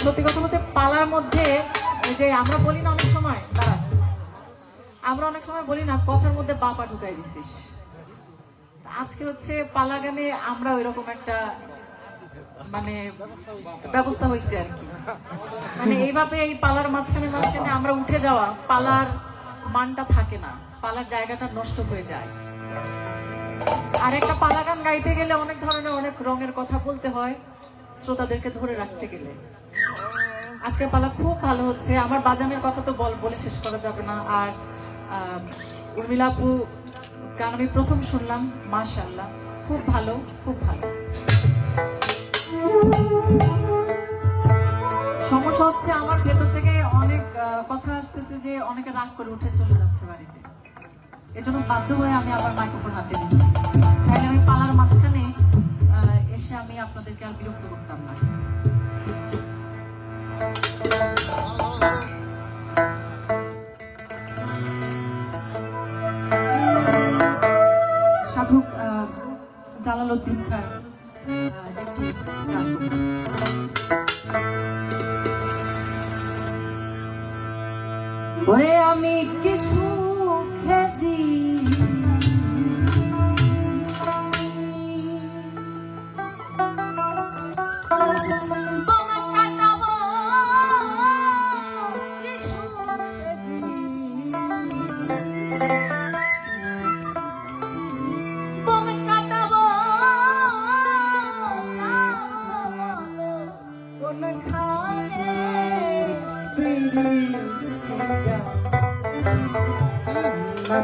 সত্যি কথা বলতে পালার মধ্যে যে আমরা বলি না অনেক সময়, আমরা অনেক সময় বলি না কথার মধ্যে বাপা ঢুকাই দিছিস। আজকে হচ্ছে পালা গানে আমরা ওইরকম একটা মানে ব্যবস্থা হয়েছে আর কি, মানে এইভাবে এই পালার মাঝখানে মাঝখানে আমরা উঠে যাওয়া, পালার মানটা থাকে না, পালার জায়গাটা নষ্ট হয়ে যায়। আর একটা পালা গান গাইতে গেলে অনেক ধরনের অনেক রঙের কথা বলতে হয় শ্রোতাদেরকে ধরে রাখতে গেলে। আজকের পালা খুব ভালো হচ্ছে, আমার বাজানের কথা তো বলে শেষ করা যাবে না। আর উর্মিলা আপু গান আমি প্রথম শুনলাম, মাশাআল্লাহ খুব ভালো, খুব ভালো। সমস্যা হচ্ছে আমার ভেতর থেকে অনেক কথা আসতেছে যে অনেকে রাগ করে উঠে চলে যাচ্ছে বাড়িতে, এজন্য বাধ্য হয়ে আমি আবার মাইক্রোফোন হাতে নিচ্ছি। তাই আমি পালার মাঝখানে এসে আমি আপনাদেরকে আর বিরক্ত করতাম না। সাধক জালালউদ্দিন খান একটি গান করেছে। ওরে আমি কি সুখে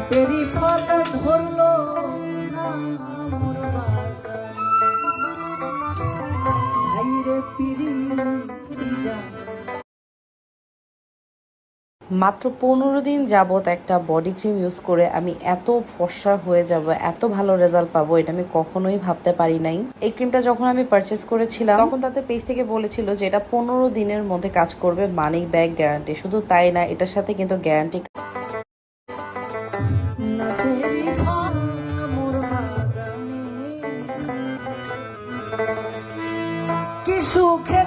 তেরি ফল ধরলো মাত্র 15 দিন যাবত একটা বডি ক্রিম ইউজ করে আমি এত ফর্সা হয়ে যাব, এত ভালো রেজাল্ট পাবো, এটা আমি কখনোই ভাবতে পারি নাই। এই ক্রিমটা যখন আমি পারচেস করেছিলাম তখন তাদের পেজ থেকে বলেছিল যে এটা 15 দিনের মধ্যে কাজ করবে, মানি ব্যাক গ্যারান্টি। শুধু তাই না, এটার সাথে কিন্তু গ্যারান্টি কি সুখে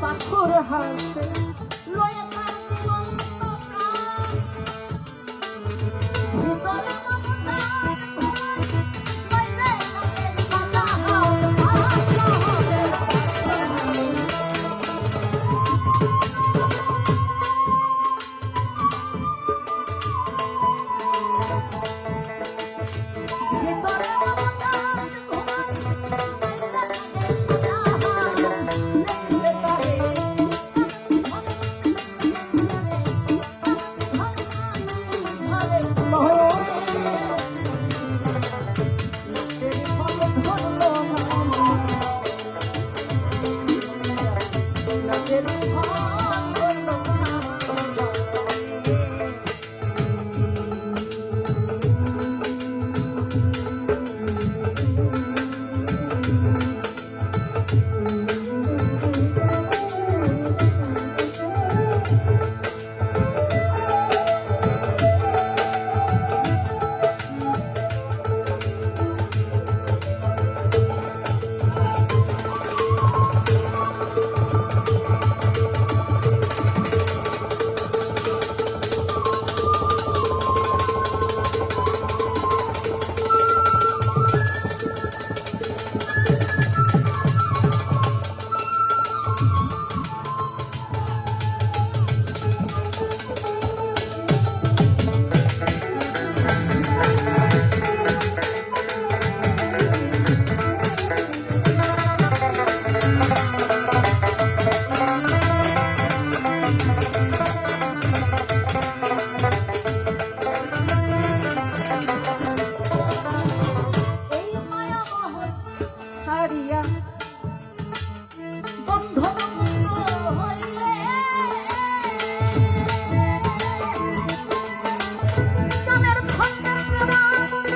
পাথর হাসে লয়ে তার জীবন্ত প্রাণ ভিতরে মমতা বাইরে লোকের কথা ভিতরে মমতা ছাড়িয়া বন্ধন মুক্ত হইলে কানের খণ্ডের প্রেমানন্দে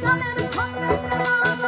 কানের খণ্ডের প্রেমানন্দে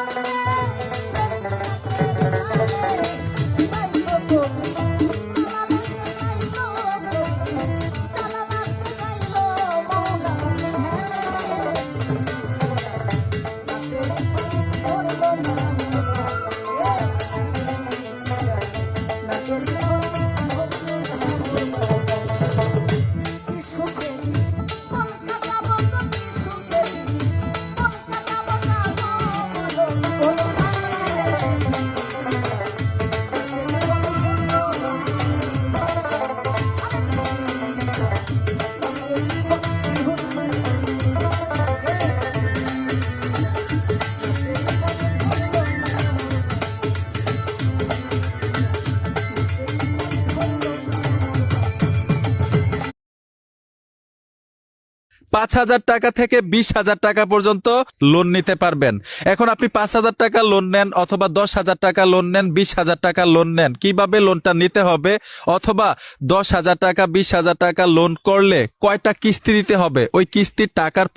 টাকা থেকে 20,000 টাকা পর্যন্ত লোন নিতে পারবেন। এখন আপনি 5,000 টাকা লোন নেন অথবা 10,000 টাকা লোন নেন, 20,000 টাকা লোন নেন, কিভাবে লোনটা নিতে হবে অথবা 10,000 টাকা 20,000 টাকা লোন করলে কয়টা কিস্তি দিতে হবে, ওই কিস্তির টাকার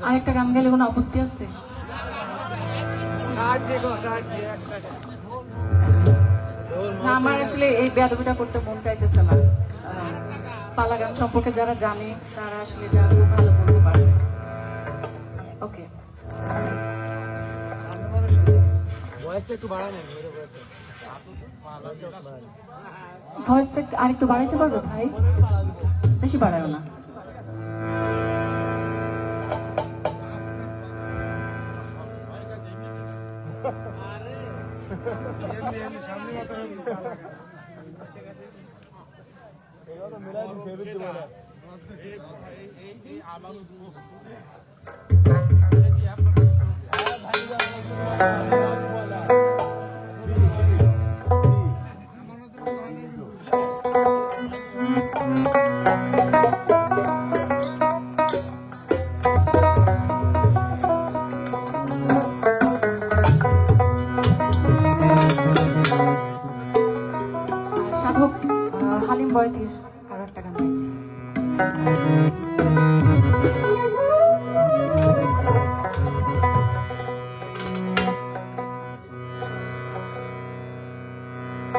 আরেকটা গান গেলে কোনো আপত্তি আছে? না, আমার আসলে এই বেয়াদবিটা করতে মন চাইতেছে না। পালা গান সম্পর্কে যারা জানে তারা আসলে এটা খুব ভালো বলতে পারবে। ওকে, ভয়েসটা আরেকটু বাড়াইতে পারবে ভাই? বেশি বাড়ায় না। বয়তির আরো একটা গান গাইছি।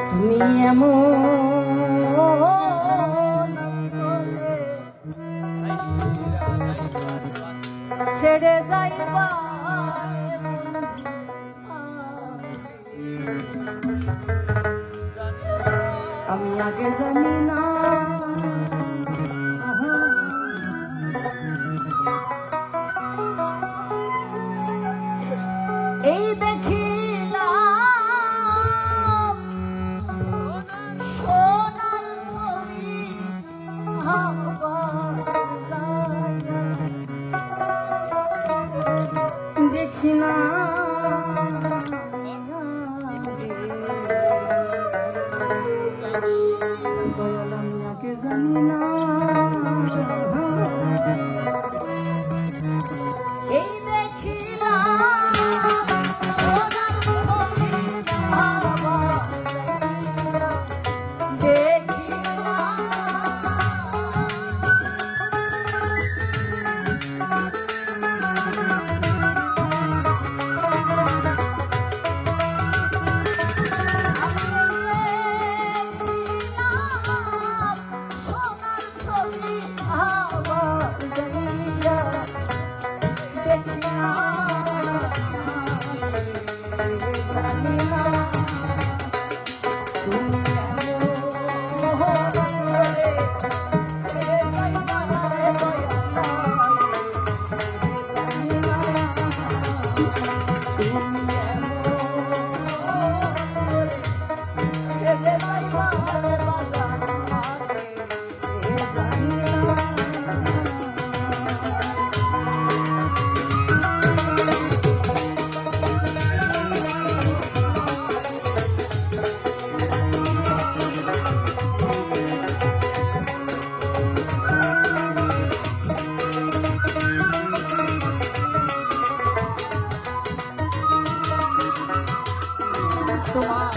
তুমি এমন করে ছেড়ে যাইবা আমি আগে জানি না এই দেখিলাম সোনার ছবি হাওয়া যায়। দেখি না দয়াল আমি আগে জানি না এই দেখিলাম সোনার ছবি হাওয়া দেখিলাম সোনার ছবি হাওয়া যাইয়া তোমার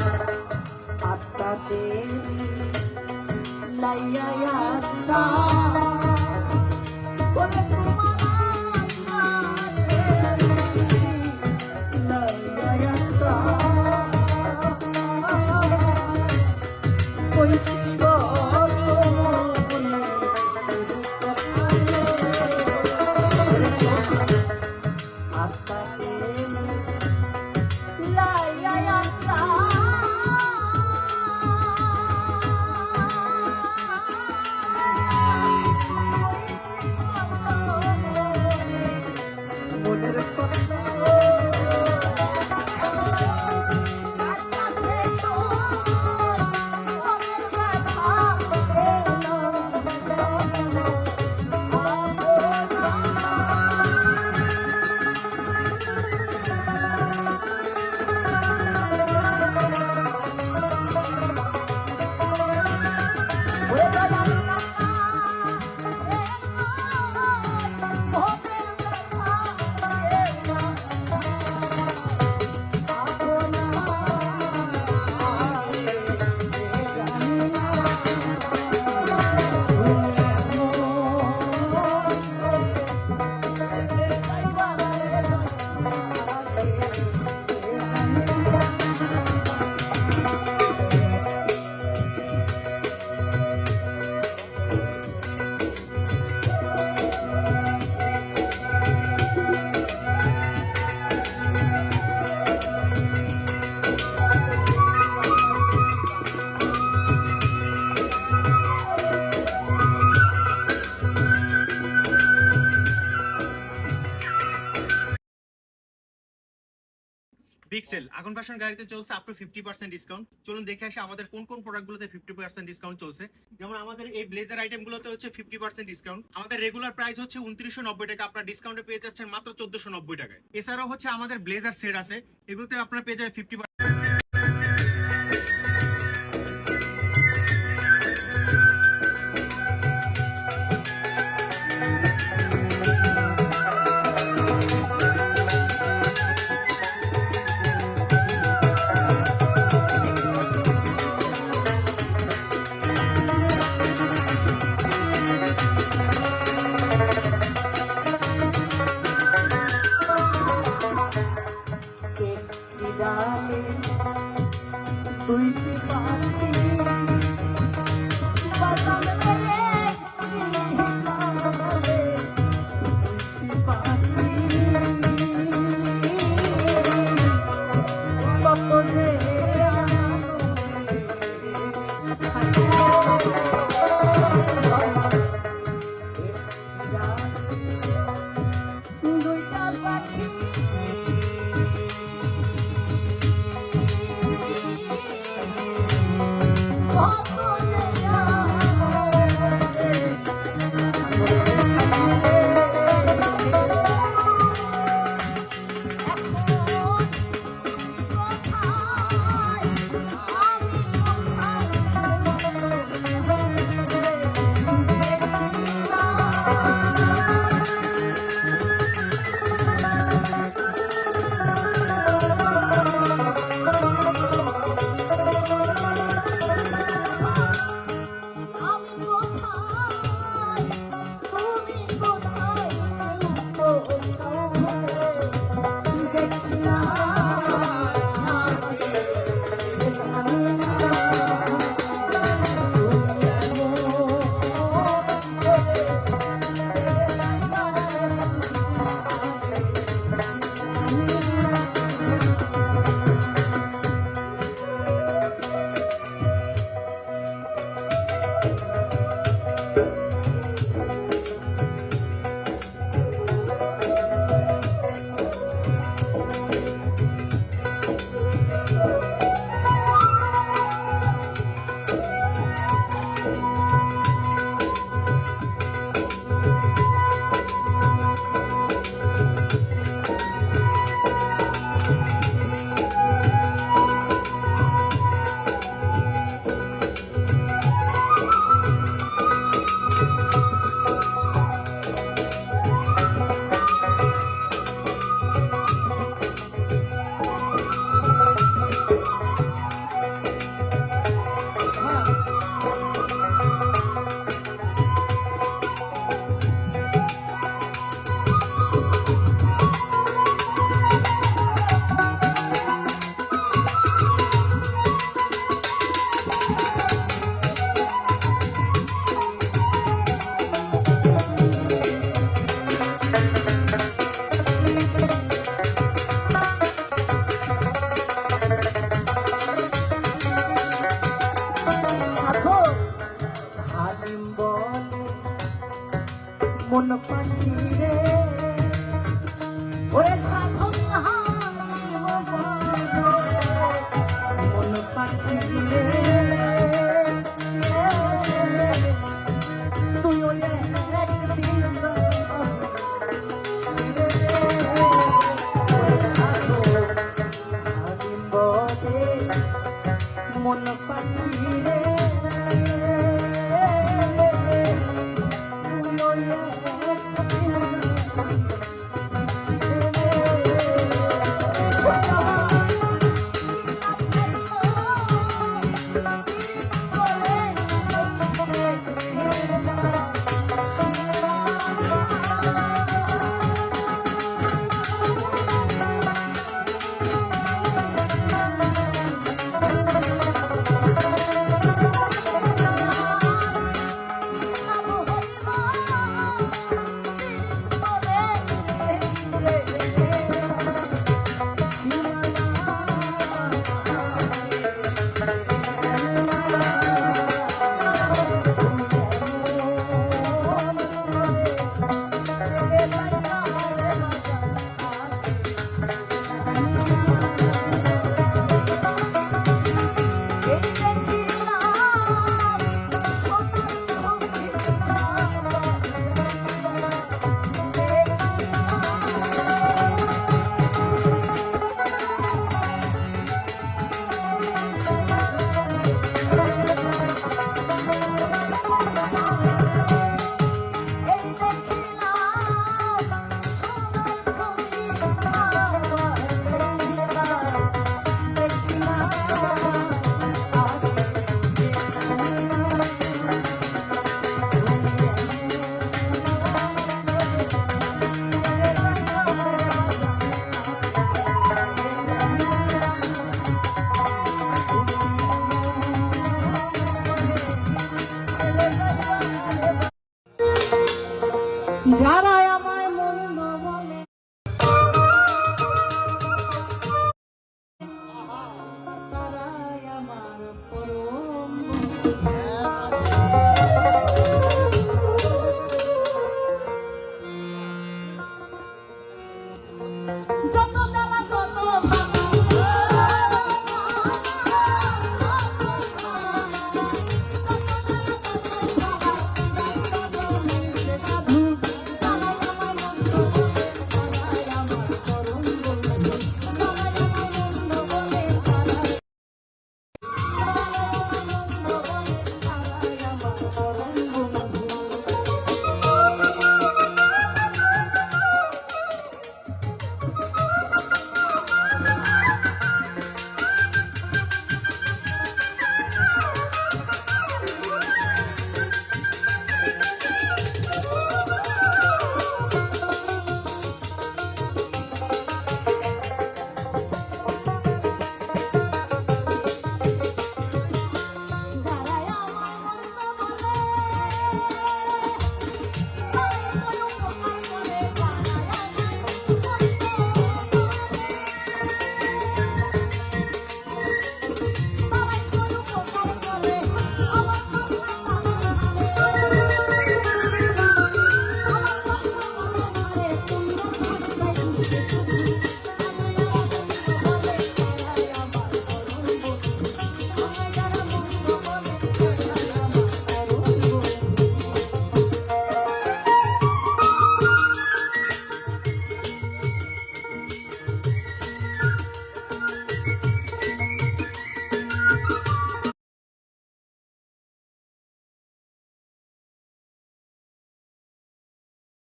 আত্মাতে লাইয়া আত্মা ওরে তোমার আত্মাতে লাইয়া আত্মা কইছি গো আত্মাতে পিক্সেল আগুন ফ্যাশন গাড়িতে চলছে আপ টু 50% ডিসকাউন্ট। চলুন দেখে আসি আমাদের কোন কোন প্রোডাক্টগুলোতে 50% ডিসকাউন্ট চলছে। যেমন আমাদের এই ব্লেজার আইটেমগুলোতে হচ্ছে 50% ডিসকাউন্ট। আমাদের রেগুলার প্রাইস হচ্ছে 2990 টাকা, আপনারা ডিসকাউন্টে পেয়ে যাচ্ছেন মাত্র 1490 টাকায়। এছাড়াও হচ্ছে আমাদের ব্লেজার সেট আছে, এগুলোতে আপনারা পেয়ে যাবেন 50% দুইটি পাখি বাজার করে দুইটি পাখি কত যে দুইটা পাখি কত যে মন পাখি রে ওরে সাধন মন পাখি রে তুই ওরে একদিন মন পাখি রে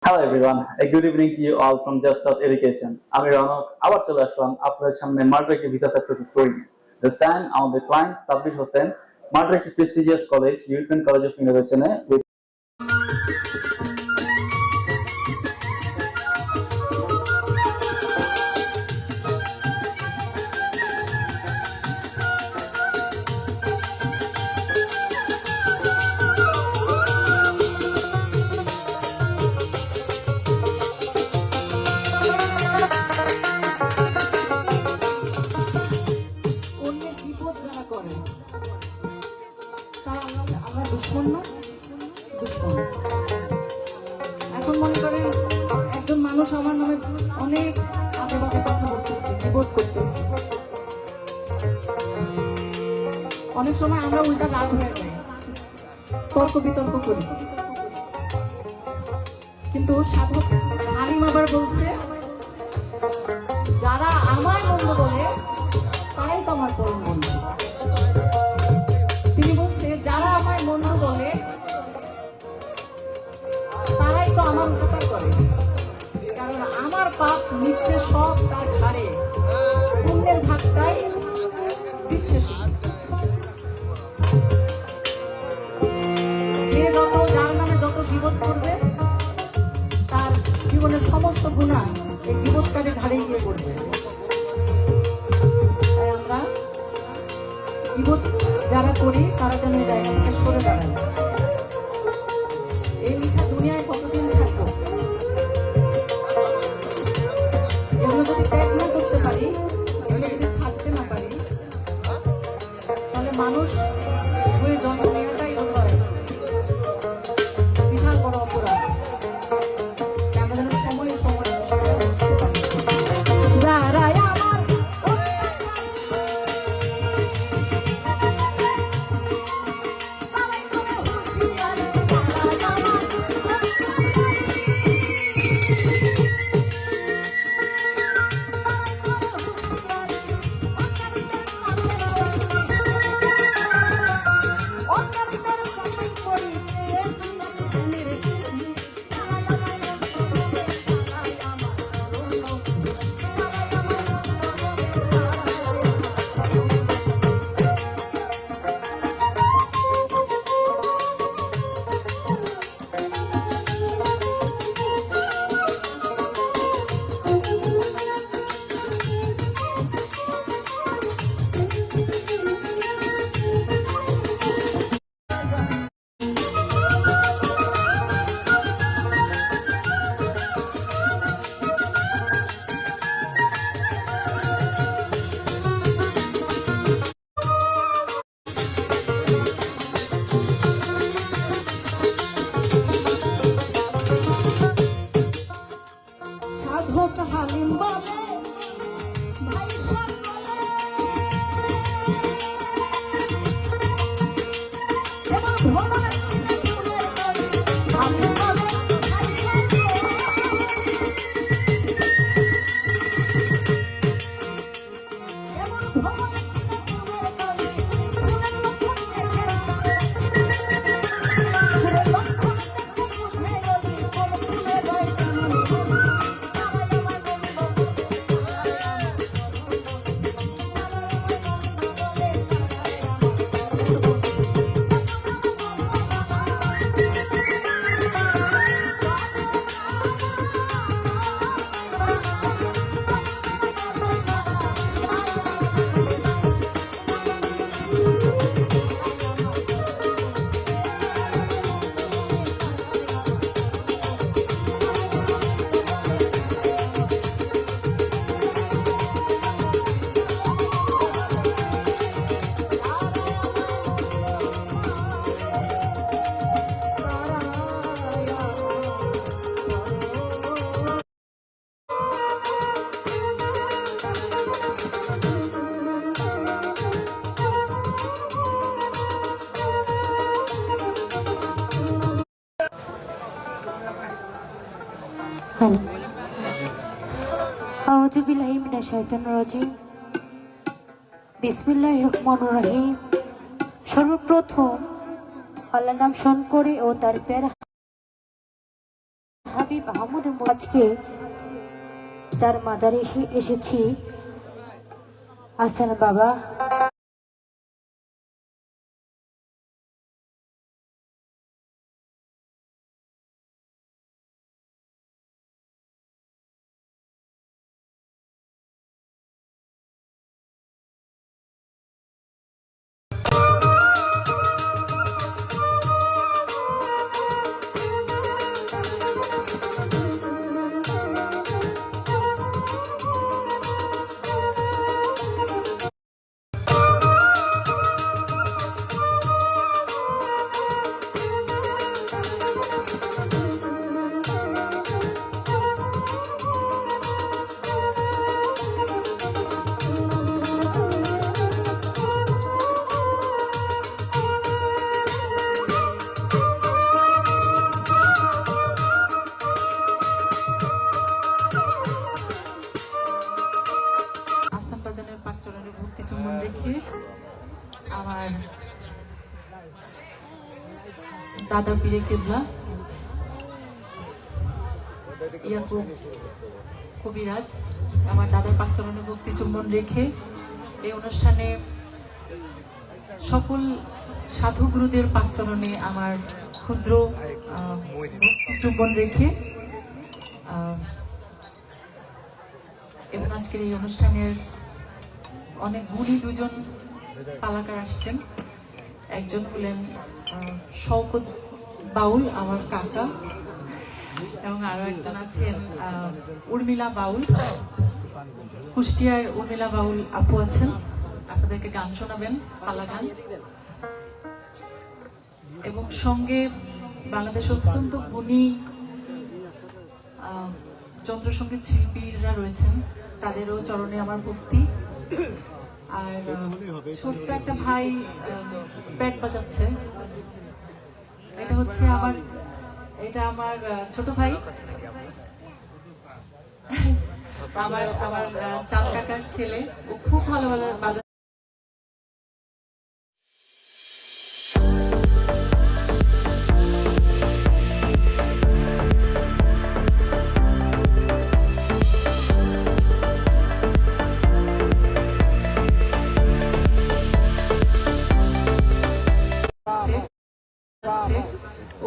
hello everyone, good evening to you all from Just Out Education. আমি রনক আবার চলে আসলাম আপনাদের সামনে মাল্টিরেক্টিভ visa success story. This time আমাদের ক্লায়েন্ট সাব্বির হোসেন, মাল্টিরেক্টিভ prestigious college, European college of ইনোভেশনে অন্যের বিপদ যারা করে তারা আমরা দুশ্মন না, দুশ্মন। এখন মনে করেন একজন মানুষ আমার নামে অনেক আজে বাজে কথা বলতেছে, বিপদ করতেছে, অনেক সময় আমরা উল্টা রাগ হয়ে যাই, তর্ক বিতর্ক করি। কিন্তু সাধক হালিম আবার বলছে, যারা আমার মন্দ বলে তারাই তো আমার পরম বন্ধু। তিনি বলছে, যারা আমার মন্দ বলে তারাই তো আমার উপকার করে, কারণ আমার পাপ নিচ্ছে সব তার ঘাড়ে, পুণ্যের ভাগটাই দিচ্ছে সে। যে যত যার নামে যত বিপদ করবে তার জীবনের সমস্ত গুনাহ এই বিপদকারী ঘাড়ে গিয়ে পড়বে। তাই আমরা বিপদ যারা করি তারা যেন এই জায়গা থেকে সরে দাঁড়ায়। এই মিছা দুনিয়ায় কতদিন থাকবো? এগুলো যদি ত্যাগ না করতে পারি, এগুলো যদি ছাড়তে না পারি, তাহলে মানুষ হয়ে জন্ম নেওয়াটাই বোধ হয় বিশাল বড় অপরাধ। আমরা যেন সময়ে সময়ে সেটা বুঝতে পারি। যারা আমার সাধক হালিম বলে, ভাই সকলে এবার ভোলার হালিম বলে, ভাই সকলে এমন ভোলার হ্যালো, আউযু বিল্লাহি মিনাশ শাইতানির রাজিম। বিসমিল্লাহির রহমানির রহিম। সর্বপ্রথম আল্লাহর নাম স্মরণ করে ও তার প্যারা হাবিব হাবিব আহমদ আজকে তার মাজারে এসেছি আসান বাবা আসান বাজানের পাক চরণে ভক্তি চুম্বন রেখে আমার দাদা পীরে কেবলা ইয়াকুব কবিরাজ আমার দাদার পাক চরণে ভক্তি চুম্বন রেখে এই অনুষ্ঠানে সকল সাধু গুরুদের পাক চরণে আমার ক্ষুদ্র ভক্তি চুম্বন রেখে এবং আজকের এই অনুষ্ঠানের অনেক গুণী দুজন পালাকার আসছেন। একজন হলেন শওকত বাউল আমার কাকা এবং আরো একজন আছেন উর্মিলা বাউল, কুষ্টিয়ার উর্মিলা বাউল আপু আছেন, আপনাদেরকে গান শোনাবেন পালা গান। এবং সঙ্গে বাংলাদেশ অত্যন্ত গুণী যন্ত্রসঙ্গীত শিল্পীরা রয়েছেন, তাদেরও চরণে আমার ভক্তি। আর ছোট্ট একটা ভাই ব্যাট বাজাচ্ছে, এটা হচ্ছে আমার ছোট ভাই, আমার চাল কাকার ছেলে। ও খুব ভালো বাজাচ্ছে।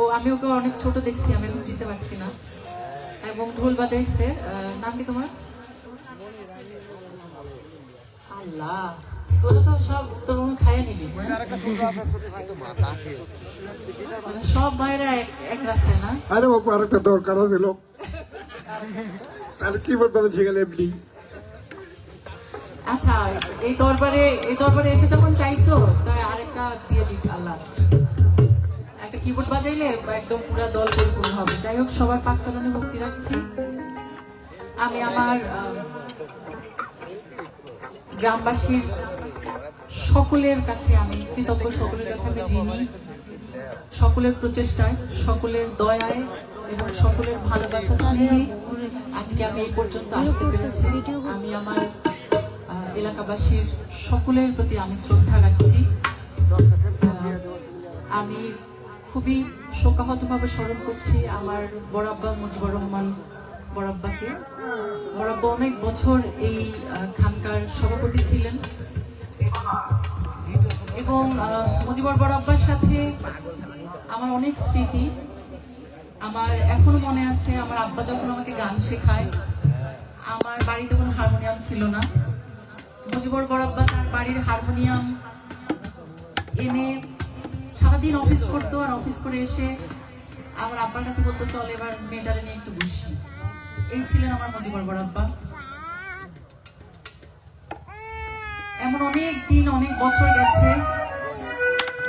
ও আমি ওকে অনেক ছোট দেখছি, আমি এখন চিনতে পারছি না। এবং ঢোল বাজাইছে। নাম কি তোমার? আল্লাহ, তোরা তো সব তোর মনে খাইয়ে নিবি। সব ভাইরা এক রাস্তায় না। আরে বাপু আরেকটা দরকার ছিল, তাহলে কি বলবো সেখানে এমনি। আচ্ছা, এই দরবারে এসে যখন চাইছো তাই আরেকটা দিয়ে দিই। আল্লাহ, একটা কিবোর্ড বাজাইলে একদম পুরো দল পরিপূর্ণ হবে। যাই হোক, সবার পাক চরণে ভক্তি রাখছি। আমি আমার গ্রামবাসীর সকলের কাছে আমি কৃতজ্ঞ, সকলের কাছে আমি ঋণী। সকলের প্রচেষ্টায়, সকলের দয়ায় এবং সকলের ভালোবাসা স্নেহে আজকে আমি এই পর্যন্ত আসতে পেরেছি। আমি আমার এলাকাবাসীর সকলের প্রতি আমি শ্রদ্ধা রাখছি। আমি খুবই শোকাহতভাবে স্মরণ করছি আমার বড়াব্বা মুজিবুর রহমান বড়াব্বাকে। বড়াব্বা অনেক বছর এই খানকার সভাপতি ছিলেন এবং মুজিবুর বড়াব্বার সাথে আমার অনেক স্মৃতি। আমার এখনো মনে আছে, আমার আব্বা যখন আমাকে গান শেখায়, আমার বাড়িতে কোনো হারমোনিয়াম ছিল না। মুজিবুর বড়াব্বা তার বাড়ির হারমোনিয়াম এনে সারাদিন অফিস করতো, আর অফিস করে এসে আমার আব্বার কাছে বলতো, চল এবার মেয়েটারে নিয়ে একটু বসি। এই ছিলেন আমার মুজিবুর বড়াব্বা। এমন অনেক দিন, অনেক বছর গেছে,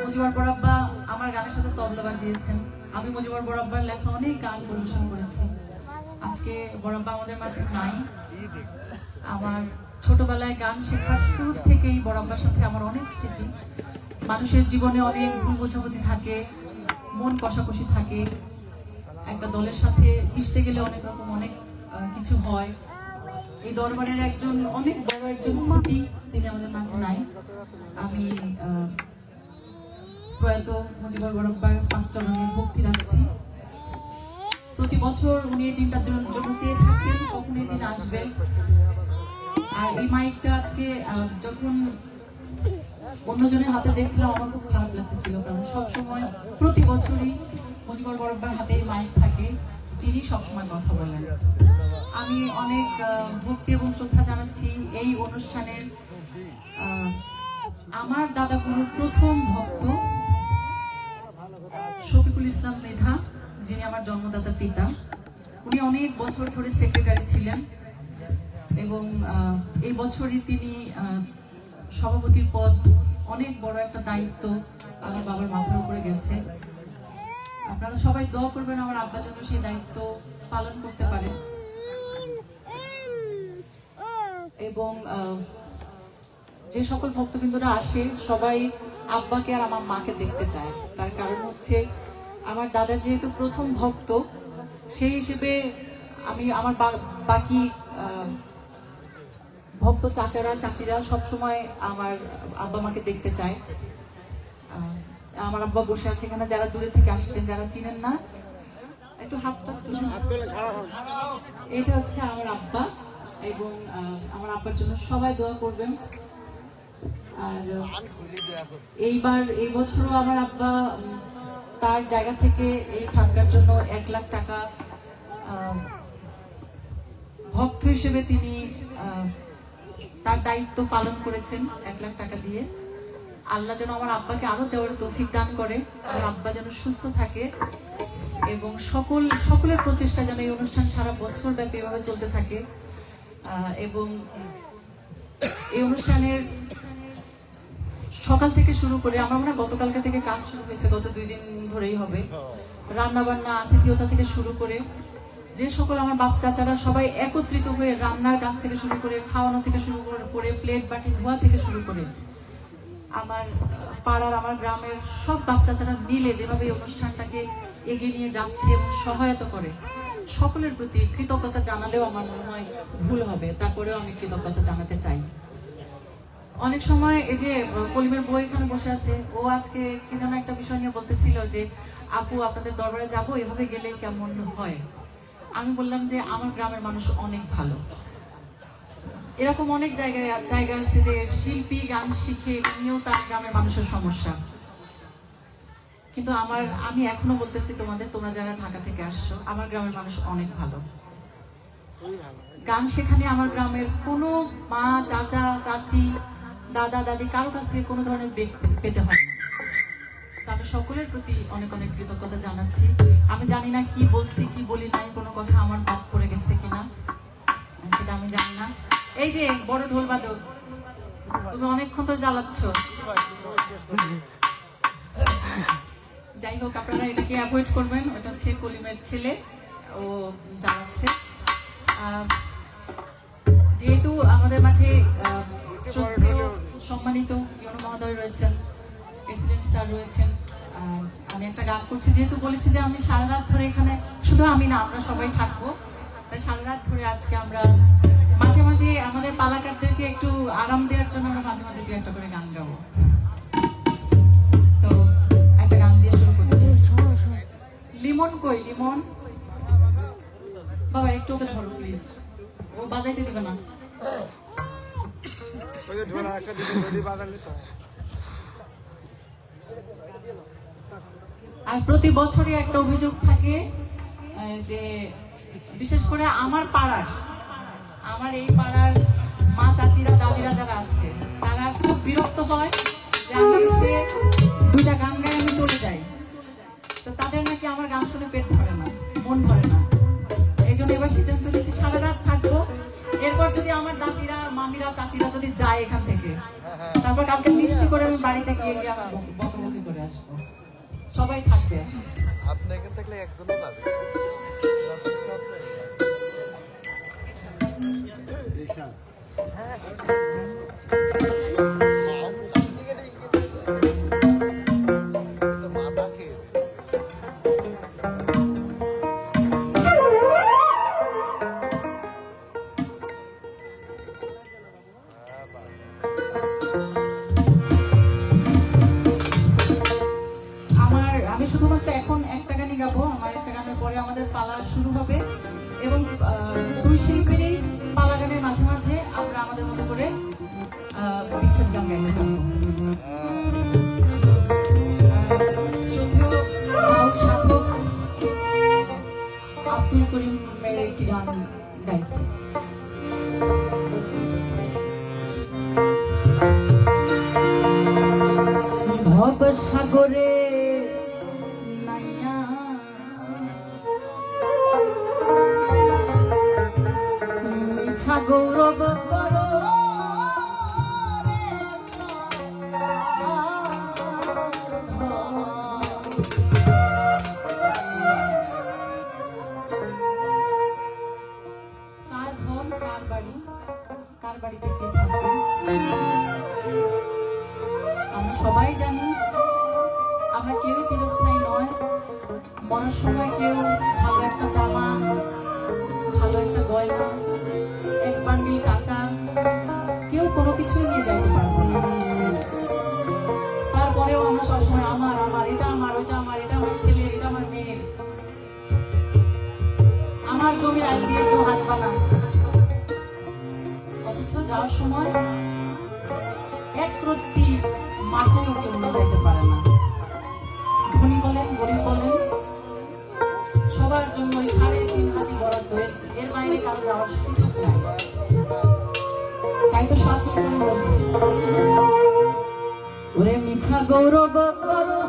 মুজিবুর বড়াব্বা আমার গানের সাথে তবলা বাজিয়েছেন। আমি মুজিবুর বড়াব্বার লেখা অনেক গান পরিবেশন করেছি। আজকে বড়াব্বা আমাদের মাঝে নাই। আমার ছোটবেলায় গান শেখার শুরু থেকেই বড়াব্বার সাথে আমার অনেক স্মৃতি। মানুষের জীবনে অনেক ভুল বোঝাবুঝি থাকে, মন কষাকষি থাকে, একটা দলের সাথে মিশতে গেলে অনেক রকম অনেক কিছু হয়। এই দরবারের একজন অনেক বড় একজন খুঁটি, তিনি আমাদের মাঝে নাই। আমি প্রয়াত মুজিবুর বড়াব্বার পাক চরণে ভক্তি রাখছি। প্রতি বছর উনি এই দিনটার জন্য চেয়ে থাকতেন কখন এই দিন আসবে। আর এই মাইকটা আজকে যখন অন্যজনের হাতে দেখছিলাম আমার খুব খারাপ লাগতেছিল, কারণ সবসময় প্রতি বছরই মুজিবুর বরাবর হাতে এই মাইক থাকে, তিনি সবসময় কথা বলেন। আমি অনেক ভক্তি এবং শ্রদ্ধা জানাচ্ছি এই অনুষ্ঠানের আমার দাদাগুরুর প্রথম ভক্ত শফিকুল ইসলাম মেধা, যিনি আমার জন্মদাতা পিতা। উনি অনেক বছর ধরে সেক্রেটারি ছিলেন এবং এই বছরই তিনি সভাপতির পদ, অনেক বড় একটা দায়িত্ব আমার বাবার মাথার উপরে গেছে। আপনারা সবাই দোয়া করবেন আমার আব্বা যেন সেই দায়িত্ব পালন করতে পারে। এবং যে সকল ভক্তবৃন্দরা আসে সবাই আব্বাকে আর আমার মাকে দেখতে চায়, তার কারণ হচ্ছে আমার দাদার যেহেতু প্রথম ভক্ত, সেই হিসেবে আমি আমার বাকি ভক্ত চাচারা চাচিরা সবসময় আমার আব্বা মাকে দেখতে চায়। আমার আব্বা বসে আছে এখানে, যারা দূরে থেকে আসছেন, যারা চিনেন না একটু হাতটা, এটা হচ্ছে আমার আব্বা। এবং আমার আব্বার জন্য সবাই দোয়া করবেন। আর এই বছরও আমার আব্বা তার জায়গা থেকে এই খানকার জন্য 1 লাখ টাকা ভক্ত হিসেবে তিনি তার দায়িত্ব পালন করেছেন 1 লাখ টাকা দিয়ে। আল্লাহ যেন আমার আব্বাকে আরো দেওয়ার তৌফিক দান করে, আমার আব্বা যেন সুস্থ থাকে এবং সকলের প্রচেষ্টা যেন এই অনুষ্ঠান সারা বছর ব্যাপী এভাবে চলতে থাকে। এবং এই অনুষ্ঠানের সকাল থেকে শুরু করে, আমার মনে হয় গতকালকে থেকে কাজ শুরু হয়েছে, গত 2 দিন ধরেই হবে, রান্না বান্না আতিথেয়তা থেকে শুরু করে যে সকল আমার বাপ চাচারা সবাই একত্রিত হয়ে রান্নার কাজ থেকে শুরু করে, খাওয়ানো থেকে শুরু করে, প্লেট বাটি ধোয়া থেকে শুরু করে, আমার পাড়ার আমার গ্রামের সব বাপ চাচারা মিলে যেভাবে এই অনুষ্ঠানটাকে এগিয়ে নিয়ে যাচ্ছে এবং সহায়তা করে, সকলের প্রতি কৃতজ্ঞতা জানালেও আমার মনে হয় ভুল হবে, তারপরেও আমি কৃতজ্ঞতা জানাতে চাই। অনেক সময় এই যে কলিমের বই এখানে বসে আছে, ও আজকে কি যেন একটা বিষয় নিয়ে বলতেছিল যে আপু আপনাদের দরবারে যাবো, এভাবে গেলে কেমন হয়। আমি বললাম যে আমার গ্রামের মানুষ অনেক ভালো। এরকম অনেক জায়গা আছে যে শিল্পী গান শিখে নিয়েও তার গ্রামের মানুষের সমস্যা। কিন্তু আমি এখনো বলতেছি তোমরা যারা ঢাকা থেকে আসছো, আমার গ্রামের মানুষ অনেক ভালো। গান শেখানে আমার গ্রামের কোনো মা চাচা চাচি দাদা দাদি কারো কাছ থেকে কোনো ধরনের বেগ পেতে হয় না। আমি সকলের প্রতি অনেক অনেক কৃতজ্ঞতা জানাচ্ছি। আমি জানি না কি বলছি কি বলি নাই, কোনো কথা আমার বাদ পড়ে গেছে কিনা সেটা আমি জানি না। এই যে বড় ঢোল বাদক, তুমি অনেকক্ষণ তো জ্বালাচ্ছ। যাই হোক, আপনারা এটাকে অ্যাভয়েড করবেন। ওটা হচ্ছে কলিমের ছেলে, ও জ্বালাচ্ছে। যেহেতু আমাদের মাঝে শ্রদ্ধেয় সম্মানিত ইউনো মহোদয় রয়েছেন, প্রেসিডেন্ট স্যার রয়েছেন, আমি একটা গান করছি, যেহেতু বলেছি যে আমি সারা রাত ধরে এখানে, শুধু আমি না আমরা সবাই থাকবো, তাই সারা রাত ধরে আজকে আমরা মাঝে মাঝে আমাদের পালাকারদেরকে একটু আরাম দেওয়ার জন্য আমরা মাঝে মাঝে 2-1টা করে গান গাবো। তো একটা গান দিয়ে শুরু করছি। লিমন কই লিমন, বাবা একটু ওকে ধরো প্লিজ, ও বাজাইতে দিবে না। আর প্রতি বছরই একটা অভিযোগ থাকে যে বিশেষ করে আমার এই পাড়ার মা চাচিরা দাদিরা যারা আছে, তারা খুব বিরক্ত হয় যে আমি এসে 2টা গান গাই আমি চলে যাই। তো তাদের নাকি আমার গান শুনে পেট ভরে না, মন ভরে না। এই জন্য এবার সিদ্ধান্ত নিয়েছি সারা রাত থাকবো। এরপর যদি আমার দাদিরা মামিরা চাচিরা যদি যায় এখান থেকে, তারপর কালকে মিষ্টি করে আমি বাড়িতে গিয়ে আমি বকবকি করে আসবো। সবাই থাকবে আছে। আপনি এখান থেকে একজনও যাবে। আমি শুধুমাত্র এখন একটা গানই গাবো। আমার একটা গানের পরে আমাদের পালা শুরু লাইনে থাকবো। শ্রদ্ধেয় বাউল সাধক আব্দুল করিমের একটি গান গাইছি। ভব সাগরে নাইয়া মিছা গৌরব করো কার ধন কার বাড়ি, কার বাড়িতে কে থাকবে? আমরা সবাই জানি আমরা কেউ চিরস্থায়ী নয়। মরার সময় কেউ ভালো একটা জামা, ভালো একটা গয়না, এক বান্ডিল টাকা কেউ কোনো কিছুই নিয়ে যাইতে পারবে না। তারপরেও আমরা সবসময় আমার আমার এটা আমার ওইটা আমার, এটা আমার ছেলে, এটা আমার মেয়ে, আমার জমির আইন দিয়ে কেউ হাঁটবা না। অথচ যাওয়ার সময় এক রত্তি মাটিও কেউ নিয়ে যাইতে পারে না। ধনী বলেন গরিব বলেন সবার জন্য 3.5 হাতি বরাদ্দ, এর বাইরে কারো যাওয়ার সুযোগ নাই। তাই তো সাথী করে বলছি, ওরে মিছা গৌরব করো